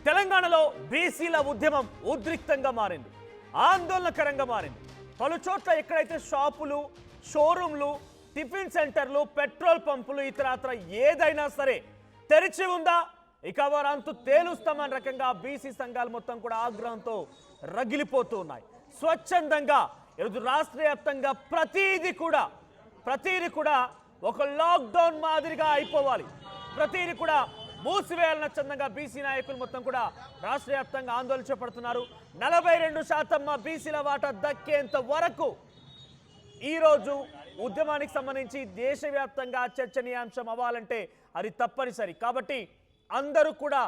తెలంగాణలో బీసీల ఉద్యమం ఉద్రిక్తంగా మారింది, ఆందోళనకరంగా మారింది. పలు చోట్ల ఎక్కడైతే షాపులు, షోరూంలు, టిఫిన్ సెంటర్లు, పెట్రోల్ పంపులు ఇతరత్ర ఏదైనా సరే తెరిచి ఉందా, ఇక వారంతు తేలుస్తామన్న రకంగా బీసీ సంఘాలు మొత్తం కూడా ఆగ్రహంతో రగిలిపోతూ ఉన్నాయి. స్వచ్ఛందంగా ఈరోజు రాష్ట్ర వ్యాప్తంగా ప్రతిదీ కూడా ఒక లాక్డౌన్ మాదిరిగా అయిపోవాలి, ప్రతిదీ కూడా మూసివేయాలన్న చందంగా బీసీ నాయకులు మొత్తం కూడా రాష్ట్ర వ్యాప్తంగా ఆందోళన చేపడుతున్నారు. 42% బీసీల వాటా దక్కేంత వరకు ఈరోజు ఉద్యమానికి సంబంధించి దేశవ్యాప్తంగా చర్చనీయాంశం అవ్వాలంటే అది తప్పనిసరి. కాబట్టి అందరూ కూడా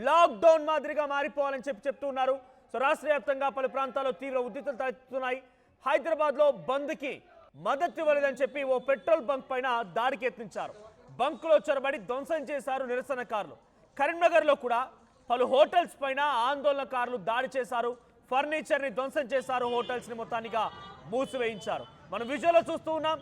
లాక్డౌన్ మాదిరిగా మారిపోవాలని చెప్తున్నారు. సో రాష్ట్ర వ్యాప్తంగా పలు ప్రాంతాల్లో తీవ్ర ఉద్రిక్తతలు తలెత్తుతున్నాయి. హైదరాబాద్లో బంద్కి మద్దతు ఇవ్వలేదని చెప్పి ఓ పెట్రోల్ బంక్ పైన దాడికి యత్నించారు. బంకులో చొరబడి ధ్వంసం చేశారు నిరసనకారులు. కరీంనగర్లో కూడా పలు హోటల్స్ పైన ఆందోళనకారులు దాడి చేశారు, ఫర్నిచర్ని ధ్వంసం చేశారు, హోటల్స్ని మొత్తానిగా మూసివేయించారు. మనం విజువల్లో చూస్తూ ఉన్నాం,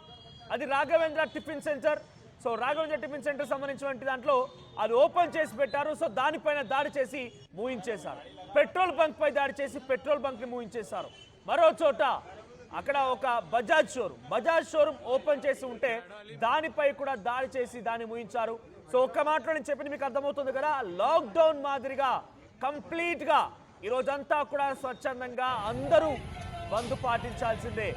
అది Raghavendra tiffin centre. So Raghavendra tiffin centre సంబంధించినటువంటి దాంట్లో అది ఓపెన్ చేసి పెట్టారు. సో దానిపైన దాడి చేసి మూయించేశారు. పెట్రోల్ బంక్ పై దాడి చేసి పెట్రోల్ బంక్ని మూయించేశారు. మరో చోట అక్కడ ఒక బజాజ్ షోరూమ్ ఓపెన్ చేసి ఉంటే దానిపై కూడా దాడి చేసి దాన్ని ముయించారు. సో ఒక్క మాటలో నేను చెప్పింది మీకు అర్థమవుతుంది కదా, లాక్డౌన్ మాదిరిగా కంప్లీట్గా ఈరోజంతా కూడా స్వచ్ఛందంగా అందరూ బంద్ పాటించాల్సిందే.